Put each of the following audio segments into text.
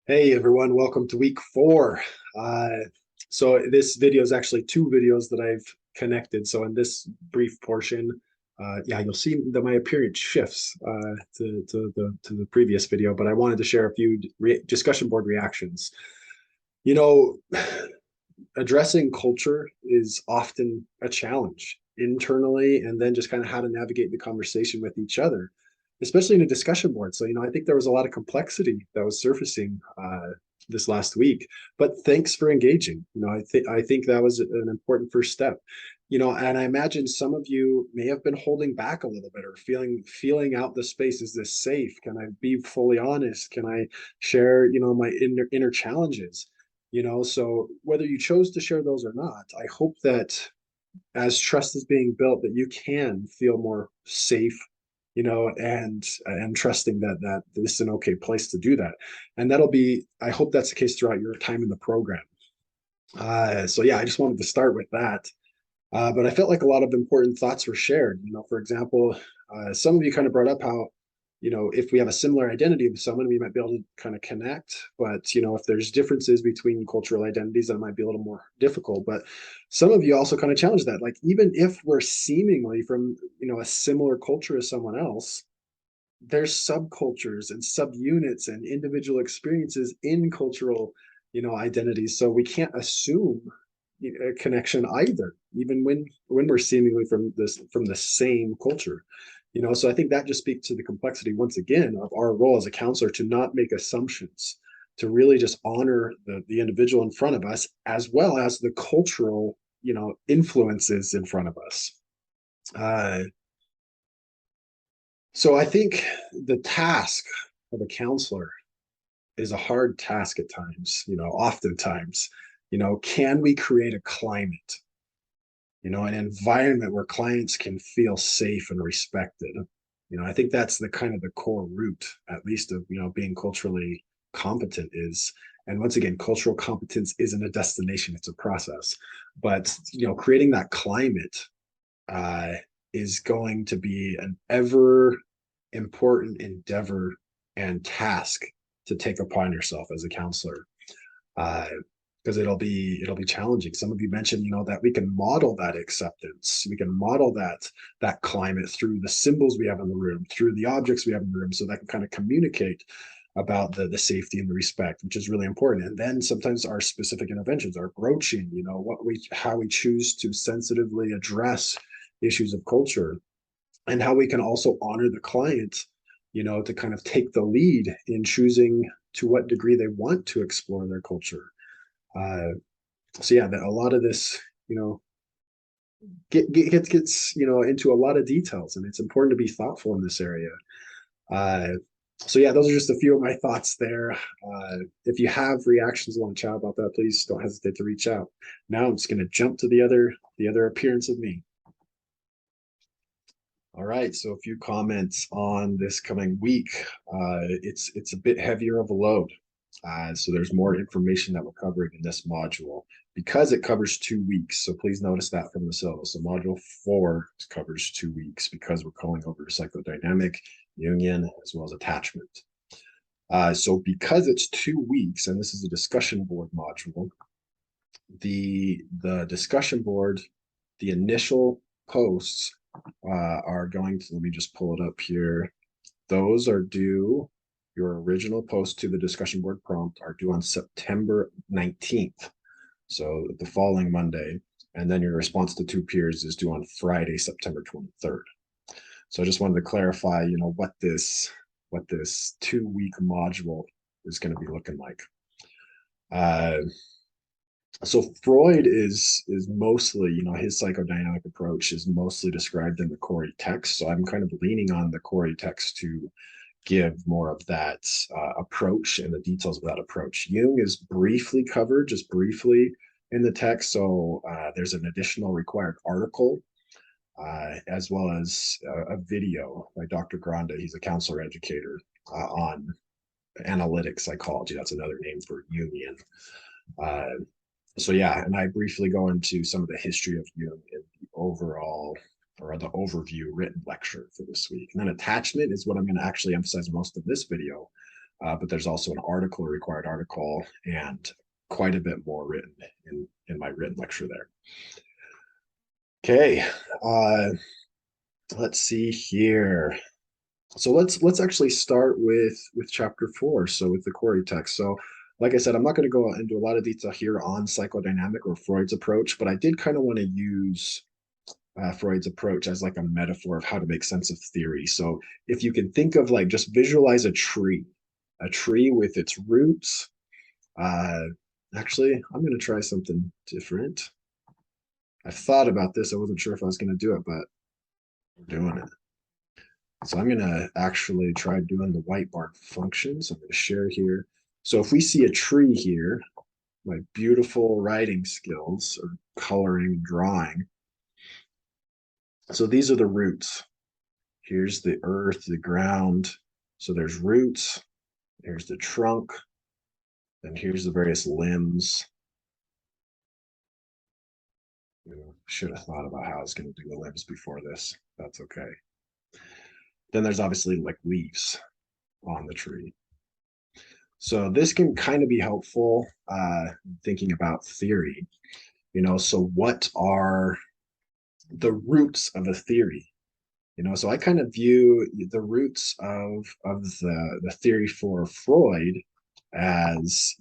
Hey everyone, welcome to week 4. Uh, so this video is actually two videos that I've connected. So in this brief portion, yeah, you'll see that my appearance shifts to the previous video, but I wanted to share a few discussion board reactions. You know, addressing culture is often a challenge internally, and then just kind of how to navigate the conversation with each other, especially in a discussion board. So, I think there was a lot of complexity that was surfacing this last week, but thanks for engaging. I think that was an important first step. And I imagine some of you may have been holding back a little bit or feeling out the space. Is this safe? Can I be fully honest? Can I share, my inner challenges? So whether you chose to share those or not, I hope that as trust is being built, that you can feel more safe, and trusting that this is an okay place to do that. And I hope that's the case throughout your time in the program. So yeah, I just wanted to start with that. But I felt like a lot of important thoughts were shared. For example, some of you kind of brought up how, if we have a similar identity with someone, we might be able to kind of connect. But, if there's differences between cultural identities, that might be a little more difficult. But some of you also kind of challenge that. Like, even if we're seemingly from, a similar culture as someone else, there's subcultures and subunits and individual experiences in cultural, identities. So we can't assume a connection either, even when we're seemingly from the same culture. So I think that just speaks to the complexity once again of our role as a counselor to not make assumptions, to really just honor the individual in front of us as well as the cultural, influences in front of us. uh, so I think the task of a counselor is a hard task at times, oftentimes. Can we create a climate, an environment where clients can feel safe and respected? I think that's the kind of the core root, at least, of, being culturally competent is. And once again, cultural competence isn't a destination, it's a process. But, creating that climate uh, is going to be an ever important endeavor and task to take upon yourself as a counselor, uh, because it'll be challenging. Some of you mentioned, that we can model that acceptance, we can model that climate through the symbols we have in the room, through the objects we have in the room, so that can kind of communicate about the safety and the respect, which is really important. And then sometimes our specific interventions, our broaching, how we choose to sensitively address issues of culture, and how we can also honor the client, to kind of take the lead in choosing to what degree they want to explore their culture. uh, so yeah, that a lot of this, gets into a lot of details, and it's important to be thoughtful in this area. uh, so yeah, those are just a few of my thoughts there. If you have reactions, want to chat about that, please don't hesitate to reach out. Now I'm just going to jump to the other appearance of me. All right, so a few comments on this coming week. It's a bit heavier of a load. So there's more information that we're covering in this module because it covers 2 weeks. So please notice that from the syllabus. So module 4 covers 2 weeks because we're going over psychodynamic, Jungian, as well as attachment. So because it's 2 weeks, and this is a discussion board module, the discussion board, the initial posts are going to, let me just pull it up here. Those are due, your original post to the discussion board prompt are due on September 19th. So the following Monday. And then your response to 2 peers is due on Friday, September 23rd. So I just wanted to clarify, what this 2 week module is going to be looking like. So Freud is mostly, his psychodynamic approach is mostly described in the Corey text. So I'm kind of leaning on the Corey text to give more of that approach and the details of that approach. Jung is briefly covered, just briefly in the text. So there's an additional required article, as well as a video by Dr. Granda. He's a counselor educator on analytic psychology. That's another name for Jungian. So yeah, and I briefly go into some of the history of Jung in the overall, or the overview written lecture for this week. And then attachment is what I'm going to actually emphasize most of this video. but there's also an article, a required article, and quite a bit more written in my written lecture there. Okay, let's see here. So let's actually start with chapter 4, so with the Corey text. So like I said, I'm not going to go into a lot of detail here on psychodynamic or Freud's approach, but I did kind of want to use Freud's approach as like a metaphor of how to make sense of theory. So if you can think of like, just visualize a tree with its roots. Actually, I'm going to try something different. I thought about this. I wasn't sure if I was going to do it, but we're doing it. So I'm going to actually try doing the whiteboard function. So I'm going to share here. So if we see a tree here, my beautiful writing skills or coloring, drawing. So these are the roots. Here's the earth, the ground. So there's roots. Here's the trunk. And here's the various limbs. Should have thought about how I was going to do the limbs before this. That's okay. Then there's obviously like leaves on the tree. So this can kind of be helpful thinking about theory. So what are the roots of a theory? So I kind of view the roots of the theory for Freud as,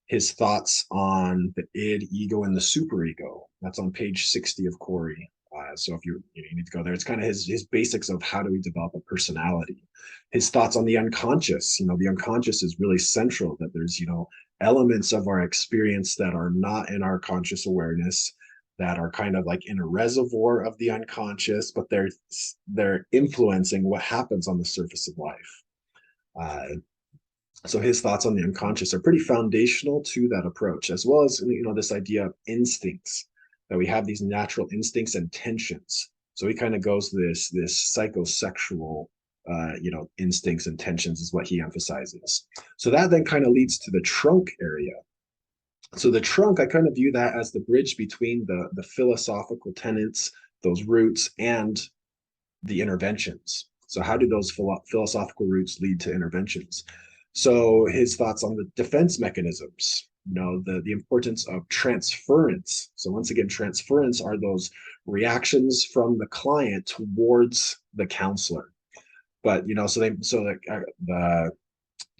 his thoughts on the id, ego, and the superego. That's on page 60 of Corey. So if you need to go there, it's kind of his basics of how do we develop a personality. His thoughts on the unconscious. The unconscious is really central. That there's elements of our experience that are not in our conscious awareness, that are kind of like in a reservoir of the unconscious, but they're influencing what happens on the surface of life. So his thoughts on the unconscious are pretty foundational to that approach, as well as this idea of instincts, that we have these natural instincts and tensions. So he kind of goes this psychosexual instincts and tensions is what he emphasizes. So that then kind of leads to the trunk area. So the trunk, I kind of view that as the bridge between the philosophical tenets, those roots, and the interventions. So how do those philosophical roots lead to interventions? So his thoughts on the defense mechanisms, the importance of transference. So once again, transference are those reactions from the client towards the counselor. But the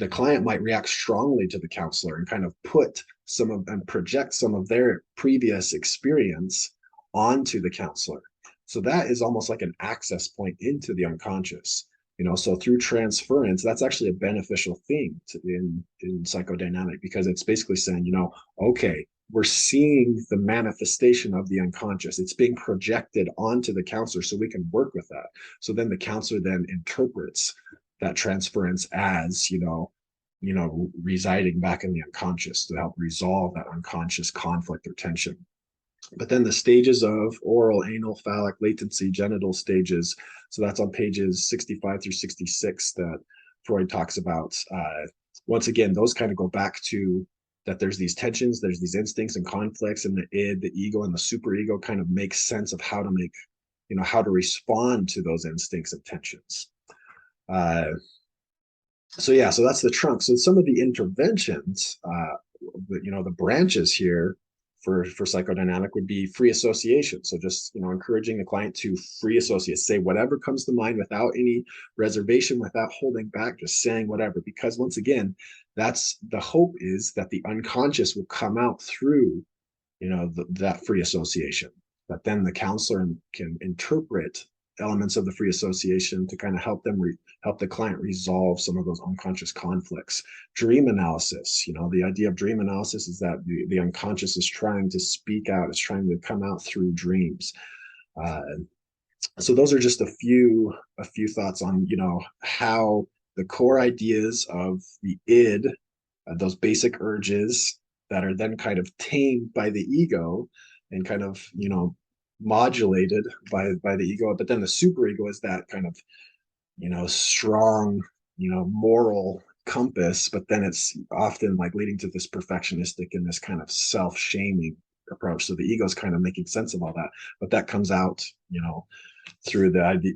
client might react strongly to the counselor and kind of project some of their previous experience onto the counselor. So that is almost like an access point into the unconscious. So through transference, that's actually a beneficial thing in psychodynamic, because it's basically saying, okay, we're seeing the manifestation of the unconscious. It's being projected onto the counselor so we can work with that. So then the counselor then interprets that transference as, residing back in the unconscious to help resolve that unconscious conflict or tension. But then the stages of oral, anal, phallic, latency, genital stages. So that's on pages 65 through 66 that Freud talks about. Once again, those kind of go back to that there's these tensions, there's these instincts and conflicts, and the id, the ego, and the superego kind of make sense of how to make, how to respond to those instincts and tensions. So that's the trunk. So some of the interventions, the branches here for psychodynamic would be free association. So just, encouraging the client to free associate, say whatever comes to mind without any reservation, without holding back, just saying whatever. Because once again, that's the hope, is that the unconscious will come out through, that free association. But then the counselor can interpret elements of the free association to kind of help the client resolve some of those unconscious conflicts. Dream analysis, the idea of dream analysis is that the unconscious is trying to speak out, it's trying to come out through dreams. So those are just a few thoughts on, how the core ideas of the id, those basic urges that are then kind of tamed by the ego and kind of, modulated by the ego. But then the superego is that kind of, strong, moral compass, but then it's often like leading to this perfectionistic and this kind of self-shaming approach. So the ego is kind of making sense of all that, but that comes out, through the idea,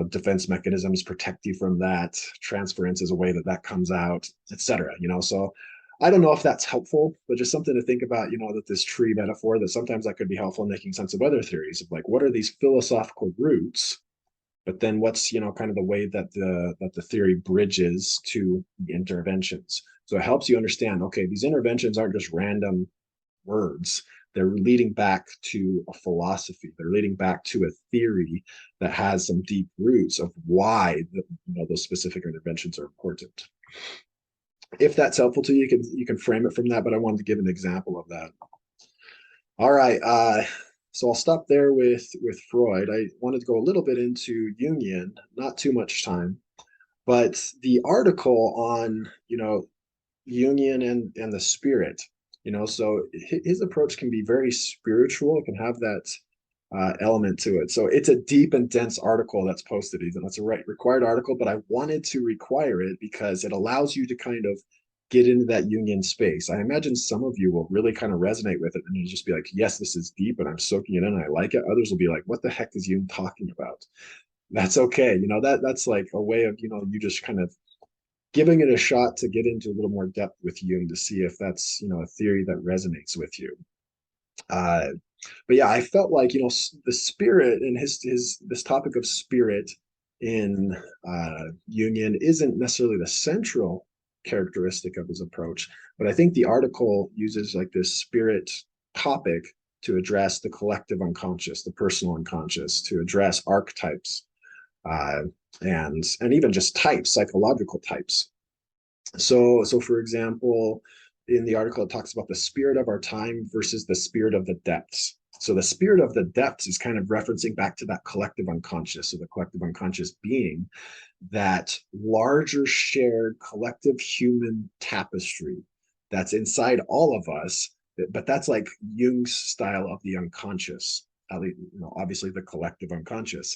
defense mechanisms protect you from that. Transference is a way that that comes out, etc. So I don't know if that's helpful, but just something to think about, that this tree metaphor, that sometimes that could be helpful in making sense of other theories of like, what are these philosophical roots? But then what's, kind of the way that the theory bridges to the interventions. So it helps you understand, okay, these interventions aren't just random words. They're leading back to a philosophy. They're leading back to a theory that has some deep roots of why those specific interventions are important. If that's helpful to you, you can frame it from that, but I wanted to give an example of that. All right. So I'll stop there with Freud. I wanted to go a little bit into Jungian, not too much time, but the article on, Jungian and the spirit, so his approach can be very spiritual. It can have that element to it. So it's a deep and dense article that's posted. That's a required article, but I wanted to require it because it allows you to kind of get into that Jungian space. I imagine some of you will really kind of resonate with it and you'll just be like, yes, this is deep and I'm soaking it in and I like it. Others will be like, what the heck is Jung talking about? That's okay. That's like a way of, you just kind of giving it a shot to get into a little more depth with Jung to see if that's, a theory that resonates with you. But yeah, I felt like, the spirit and this topic of spirit in Jungian isn't necessarily the central characteristic of his approach, but I think the article uses like this spirit topic to address the collective unconscious, the personal unconscious, to address archetypes, and even just types, psychological types. So for example, in the article, it talks about the spirit of our time versus the spirit of the depths. So the spirit of the depths is kind of referencing back to that collective unconscious, so the collective unconscious being that larger shared collective human tapestry that's inside all of us. But that's like Jung's style of the unconscious. Obviously the collective unconscious,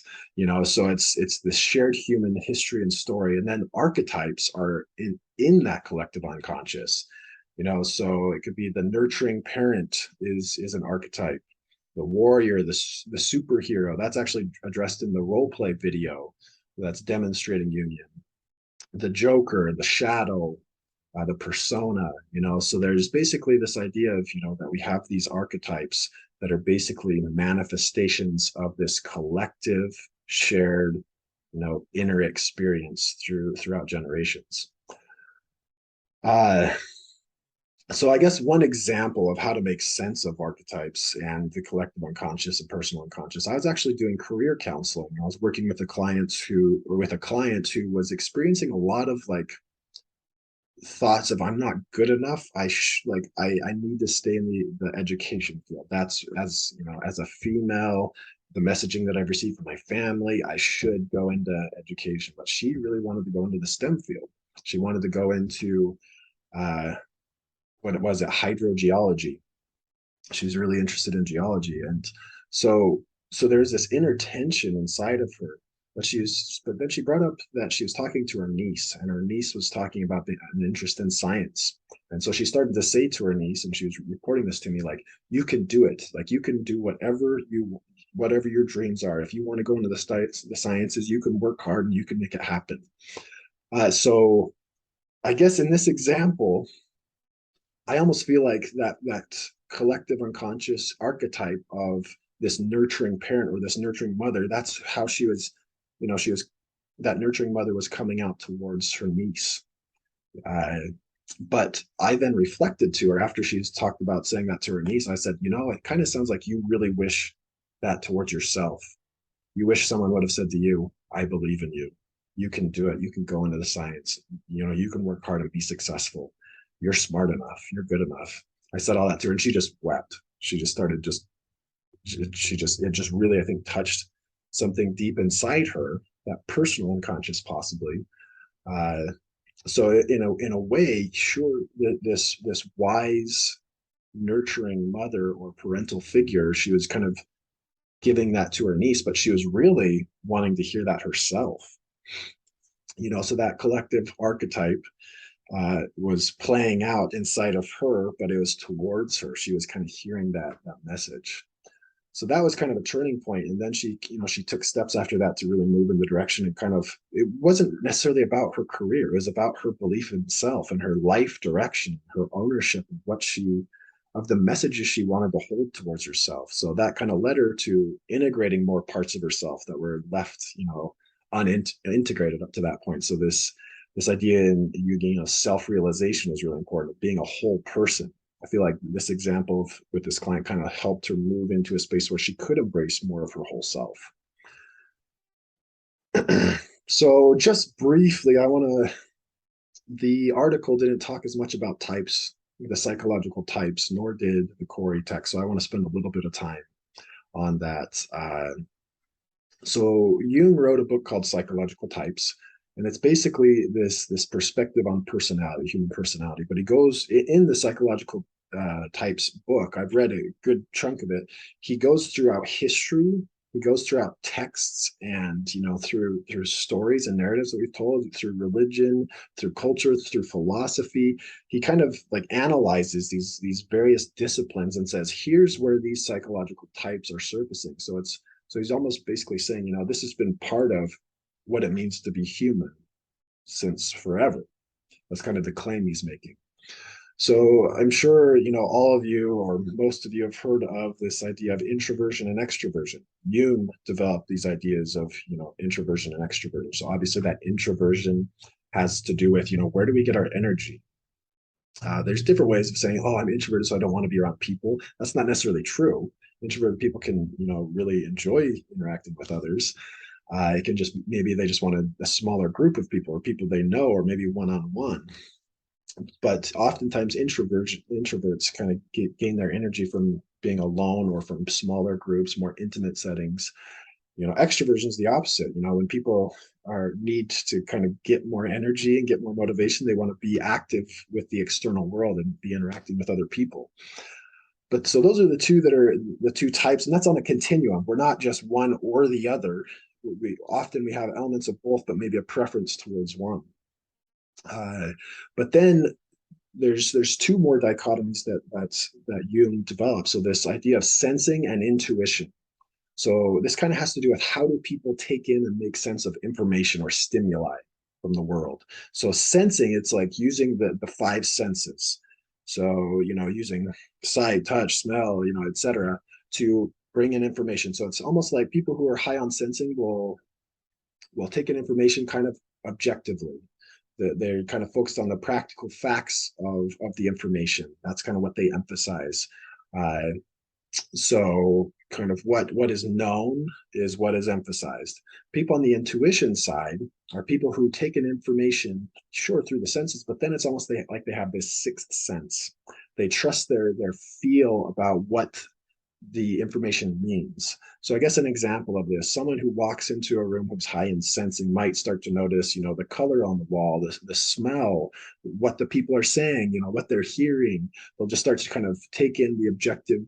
so it's this shared human history and story, and then archetypes are in that collective unconscious, so it could be the nurturing parent is an archetype, the warrior, the superhero. That's actually addressed in the role play video that's demonstrating Jungian. The Joker, the shadow, the persona, so there's basically this idea of, that we have these archetypes that are basically the manifestations of this collective shared, inner experience throughout generations. So I guess one example of how to make sense of archetypes and the collective unconscious and personal unconscious, I was actually doing career counseling. I was working with a client who was experiencing a lot of like thoughts of I'm not good enough. I need to stay in the education field. That's, as a female, the messaging that I've received from my family, I should go into education. But she really wanted to go into the STEM field. She wanted to go into hydrogeology. She was really interested in geology, and so there's this inner tension inside of her. But then she brought up that she was talking to her niece, and her niece was talking about an interest in science. And so she started to say to her niece, and she was reporting this to me, like, you can do it. Like, you can do whatever your dreams are. If you want to go into the sciences, you can work hard and you can make it happen. So I guess in this example, I almost feel like that collective unconscious archetype of this nurturing parent or this nurturing mother, that's how she was, that nurturing mother was coming out towards her niece. But I then reflected to her after she's talked about saying that to her niece. I said, it kind of sounds like you really wish that towards yourself. You wish someone would have said to you, I believe in you. You can do it. You can go into the science. You can work hard and be successful. You're smart enough. You're good enough. I said all that to her and she just wept. She just started it just really, I think, touched something deep inside her, that personal unconscious possibly. So in a way, sure, this wise, nurturing mother or parental figure, she was kind of giving that to her niece, but she was really wanting to hear that herself. So that collective archetype was playing out inside of her, but it was towards her. She was kind of hearing that message. So that was kind of a turning point. And then she, she took steps after that to really move in the direction and kind of, it wasn't necessarily about her career. It was about her belief in self and her life direction, her ownership of of the messages she wanted to hold towards herself. So that kind of led her to integrating more parts of herself that were left, unintegrated up to that point. So this idea in Jungian of self-realization is really important, being a whole person. I feel like this example with this client kind of helped her move into a space where she could embrace more of her whole self. So just briefly, the article didn't talk as much about types, the psychological types, nor did the Corey text. So I want to spend a little bit of time on that. So Jung wrote a book called Psychological Types, and it's basically this perspective on personality, human personality. But he goes in the psychological types book. I've read a good chunk of it. He goes throughout history. He goes throughout texts, and through stories and narratives that we've told, through religion, through culture, through philosophy. He kind of like analyzes these various disciplines and says, here's where these psychological types are surfacing. So he's almost basically saying, this has been part of what it means to be human since forever. That's kind of the claim he's making. So I'm sure, all of you or most of you have heard of this idea of introversion and extroversion. Jung developed these ideas of, introversion and extroversion. So obviously that introversion has to do with, where do we get our energy? There's different ways of saying, oh, I'm introverted, so I don't want to be around people. That's not necessarily true. Introverted people can, really enjoy interacting with others. It can just, maybe they just want a smaller group of people or people they know, or maybe one-on-one. But oftentimes introverts kind of gain their energy from being alone or from smaller groups, more intimate settings. Extroversion is the opposite. When people need to kind of get more energy and get more motivation, they want to be active with the external world and be interacting with other people. But so those are the two types, and that's on a continuum. We're not just one or the other. We have elements of both, but maybe a preference towards one. But then there's two more dichotomies that Jung developed. So this idea of sensing and intuition. So this kind of has to do with how do people take in and make sense of information or stimuli from the world. So sensing, it's like using the five senses. So, using sight, touch, smell, etc., to bring in information. So it's almost like people who are high on sensing will take in information kind of objectively. They're kind of focused on the practical facts of the information. That's kind of what they emphasize. So kind of what is known is what is emphasized. People on the intuition side are people who take in information, sure, through the senses, but then it's almost like they have this sixth sense. They trust their feel about what the information means. So I guess an example of this, someone who walks into a room who's high in sensing might start to notice, the color on the wall, the smell, what the people are saying, what they're hearing. They'll just start to kind of take in the objective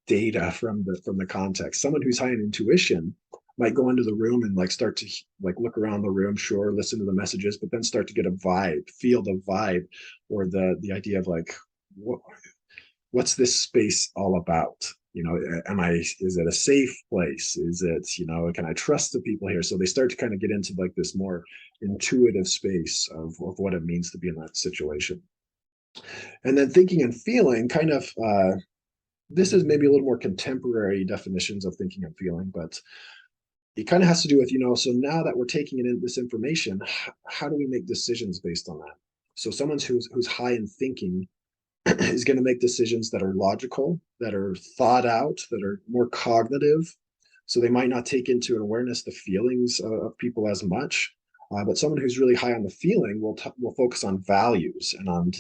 data from the context. Someone who's high in intuition might go into the room and start to look around the room, sure, listen to the messages, but then start to get a vibe, feel the vibe, or the idea of what's this space all about? Is it a safe place? Is it, can I trust the people here? So they start to kind of get into this more intuitive space of what it means to be in that situation. And then thinking and feeling kind of, this is maybe a little more contemporary definitions of thinking and feeling, but it kind of has to do with, so now that we're taking in this information, how do we make decisions based on that? So someone who's high in thinking is going to make decisions that are logical, that are thought out, that are more cognitive. So they might not take into an awareness the feelings of people as much. But someone who's really high on the feeling will focus on values and on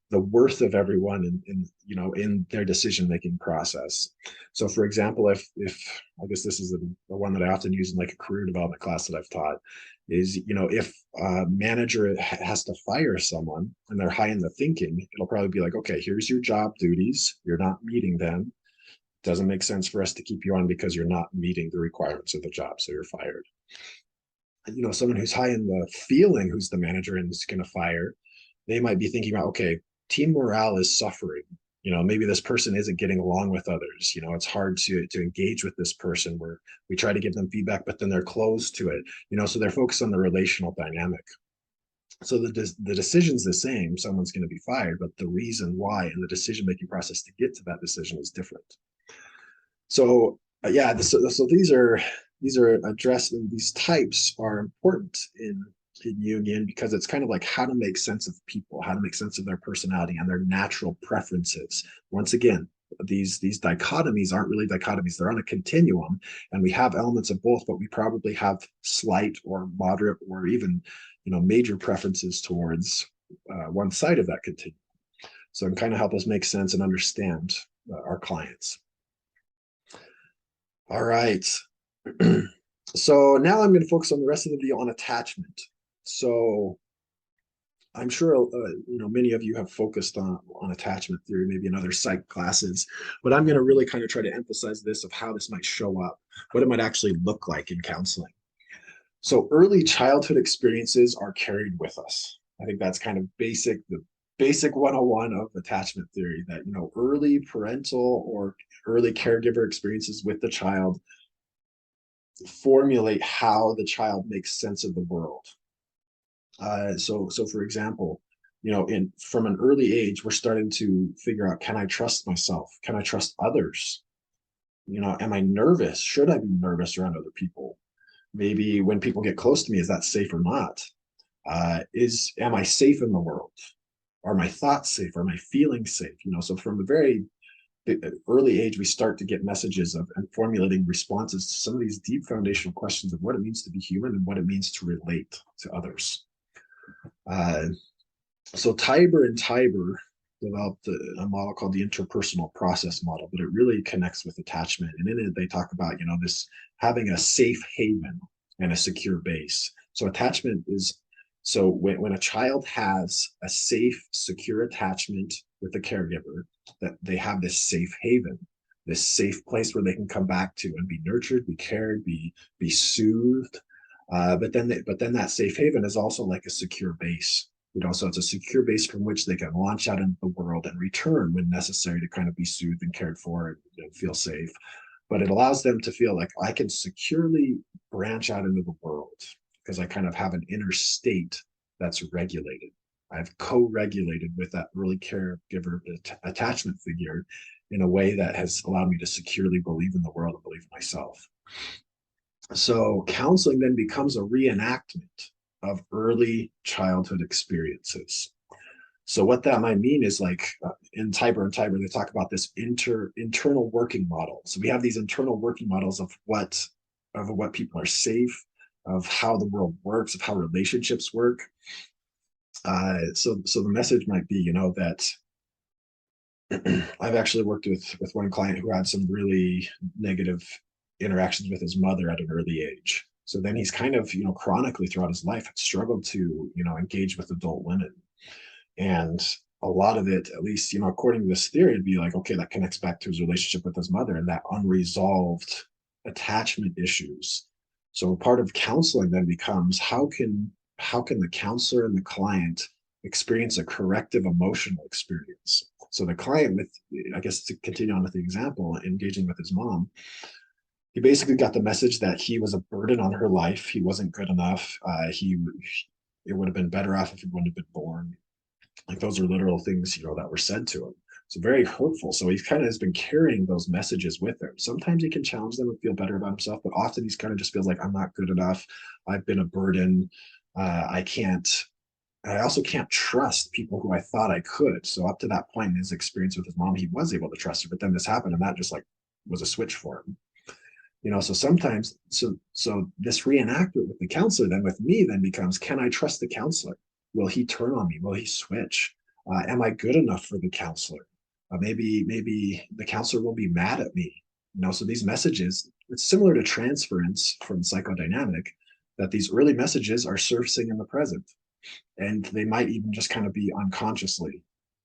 the worth of everyone in their decision making process. So, for example, if I guess this is the one that I often use in a career development class that I've taught, is if a manager has to fire someone and they're high in the thinking, it'll probably be like, okay, here's your job duties, you're not meeting them, doesn't make sense for us to keep you on because you're not meeting the requirements of the job, so you're fired. Someone who's high in the feeling, who's the manager and is going to fire, they might be thinking about, okay, team morale is suffering. maybe this person isn't getting along with others. It's hard to engage with this person, where we try to give them feedback, but then they're closed to it. So they're focused on the relational dynamic. So the decision's the same. Someone's going to be fired, but the reason why and the decision-making process to get to that decision is different. So yeah, so these are addressed, and these types are important in Jungian, because it's kind of like how to make sense of people, how to make sense of their personality and their natural preferences. Once again, these dichotomies aren't really dichotomies. They're on a continuum, and we have elements of both, but we probably have slight or moderate or even major preferences towards one side of that continuum. So it can kind of help us make sense and understand our clients. All right. So now I'm going to focus on the rest of the video on attachment. So I'm sure many of you have focused on attachment theory, maybe in other psych classes, but I'm going to really kind of try to emphasize this of how this might show up, what it might actually look like in counseling. So early childhood experiences are carried with us. I think that's kind of the basic 101 of attachment theory, that early parental or early caregiver experiences with the child formulate how the child makes sense of the world. So for example, from an early age, we're starting to figure out, can I trust myself? Can I trust others? Am I nervous? Should I be nervous around other people? Maybe when people get close to me, is that safe or not? Am I safe in the world? Are my thoughts safe? Are my feelings safe? So from a very early age, we start to get messages of and formulating responses to some of these deep foundational questions of what it means to be human and what it means to relate to others. So Tiber and Tiber developed a model called the interpersonal process model, but it really connects with attachment. And in it, they talk about, this having a safe haven and a secure base. So attachment is, so when a child has a safe, secure attachment with the caregiver, that they have this safe haven, this safe place where they can come back to and be nurtured, be cared, be soothed. But then that safe haven is also like a secure base. So it's a secure base from which they can launch out into the world and return when necessary to kind of be soothed and cared for and feel safe. But it allows them to feel like I can securely branch out into the world because I kind of have an inner state that's regulated. I've co-regulated with that early caregiver attachment figure in a way that has allowed me to securely believe in the world and believe in myself. So counseling then becomes a reenactment of early childhood experiences. So what that might mean is like in Tiber and Tiber, they talk about this internal working model. So we have these internal working models of what people are safe, of how the world works, of how relationships work. So the message might be, that I've actually worked with one client who had some really negative interactions with his mother at an early age. So then he's kind of, chronically throughout his life struggled to, engage with adult women. And a lot of it, at least, according to this theory, it'd be like, okay, that connects back to his relationship with his mother and that unresolved attachment issues. So part of counseling then becomes how can the counselor and the client experience a corrective emotional experience? So the client, I guess to continue on with the example, engaging with his mom, he basically got the message that he was a burden on her life. He wasn't good enough. It would have been better off if he wouldn't have been born. Like those are literal things, that were said to him. So very hurtful. So he kind of has been carrying those messages with him. Sometimes he can challenge them and feel better about himself, but often he's kind of just feels like I'm not good enough. I've been a burden. I also can't trust people who I thought I could. So up to that point in his experience with his mom, he was able to trust her, but then this happened and that just like was a switch for him. So sometimes, so this reenactment with the counselor then with me then becomes, can I trust the counselor? Will he turn on me? Will he switch? Am I good enough for the counselor? Maybe the counselor will be mad at me. So these messages, it's similar to transference from psychodynamic, that these early messages are surfacing in the present. And they might even just kind of be unconsciously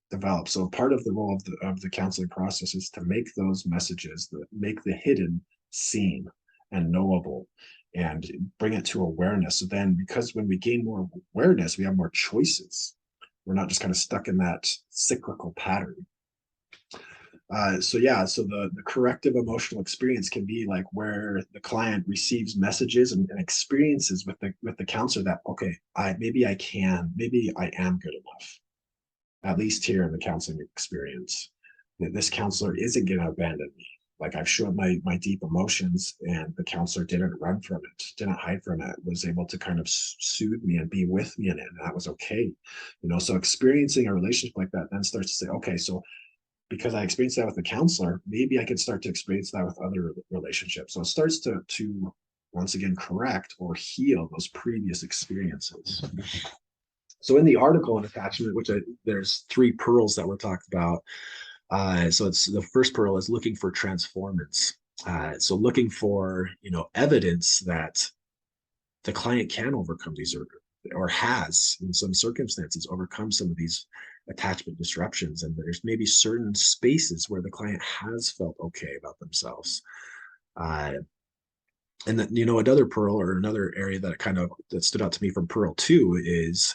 developed. So part of the role of the counseling process is to make those messages, make the hidden seen and knowable and bring it to awareness. So then, because when we gain more awareness, we have more choices. We're not just kind of stuck in that cyclical pattern. So yeah, so the corrective emotional experience can be like where the client receives messages and experiences with the counselor that, okay, maybe I can, maybe I am good enough, at least here in the counseling experience, that this counselor isn't going to abandon me. Like I've showed my deep emotions, and the counselor didn't run from it, didn't hide from it, was able to kind of soothe me and be with me in it, and that was okay. So experiencing a relationship like that then starts to say, okay, so because I experienced that with the counselor, maybe I can start to experience that with other relationships. So it starts to once again correct or heal those previous experiences. So in the article on attachment, there's three pearls that were talked about. So it's the first pearl is looking for transformance. So looking for evidence that the client can overcome these, or has in some circumstances overcome some of these attachment disruptions, and there's maybe certain spaces where the client has felt okay about themselves. And then another pearl, or another area that stood out to me from pearl 2 is,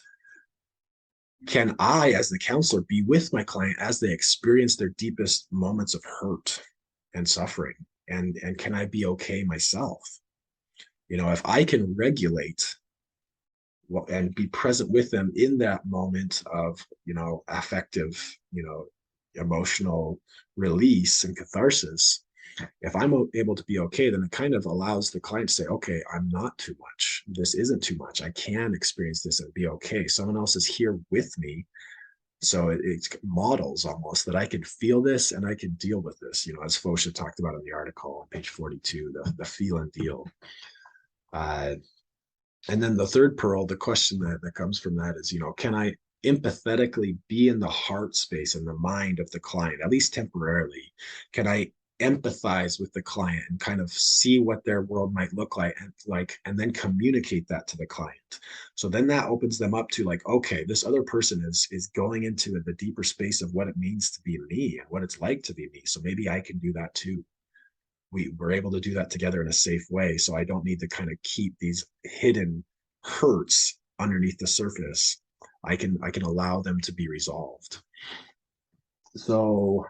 can I, as the counselor, be with my client as they experience their deepest moments of hurt and suffering? And can I be okay myself? If I can regulate and be present with them in that moment of, affective, emotional release and catharsis, if I'm able to be okay, then it kind of allows the client to say, okay, I'm not too much. This isn't too much. I can experience this and be okay. Someone else is here with me. So it models almost that I can feel this and I can deal with this, as Fosha talked about in the article on page 42, the feel and deal. And then the third pearl, the question that comes from that is, can I empathetically be in the heart space and the mind of the client, at least temporarily? Can I empathize with the client and kind of see what their world might look and then communicate that to the client? So then that opens them up to like, okay, this other person is going into the deeper space of what it means to be me and what it's like to be me. So maybe I can do that too. We were able to do that together in a safe way. So I don't need to kind of keep these hidden hurts underneath the surface. I can allow them to be resolved. So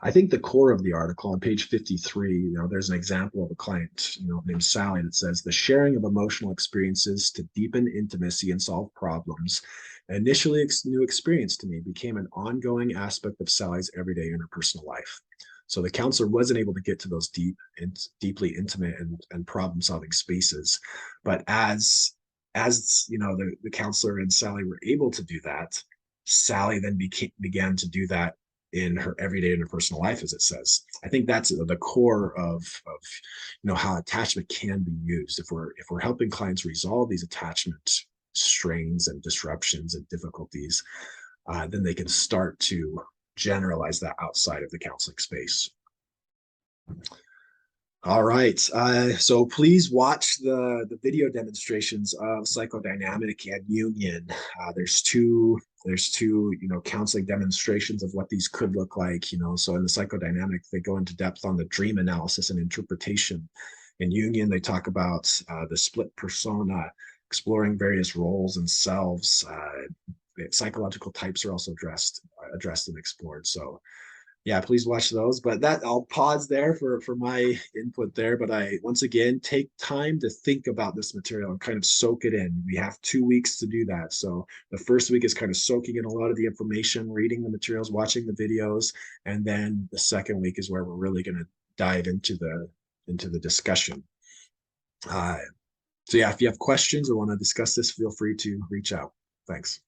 I think the core of the article on page 53, there's an example of a client, named Sally, that says the sharing of emotional experiences to deepen intimacy and solve problems. Initially, new experience to me became an ongoing aspect of Sally's everyday interpersonal life. So the counselor wasn't able to get to those deeply intimate and problem-solving spaces, but as the counselor and Sally were able to do that, Sally then began to do that in her everyday interpersonal life, as it says. I think that's the core of how attachment can be used. If we're helping clients resolve these attachment strains and disruptions and difficulties, then they can start to generalize that outside of the counseling space. All right. So please watch the video demonstrations of psychodynamic and Jungian. There's two counseling demonstrations of what these could look like. So in the psychodynamic, they go into depth on the dream analysis and interpretation. In Jungian, they talk about the split persona, exploring various roles and selves. Psychological types are also addressed and explored. So yeah, please watch those. But I'll pause there for my input there. But once again, take time to think about this material and kind of soak it in. We have 2 weeks to do that. So the first week is kind of soaking in a lot of the information, reading the materials, watching the videos. And then the second week is where we're really going to dive into the discussion. So yeah, if you have questions or want to discuss this, feel free to reach out. Thanks.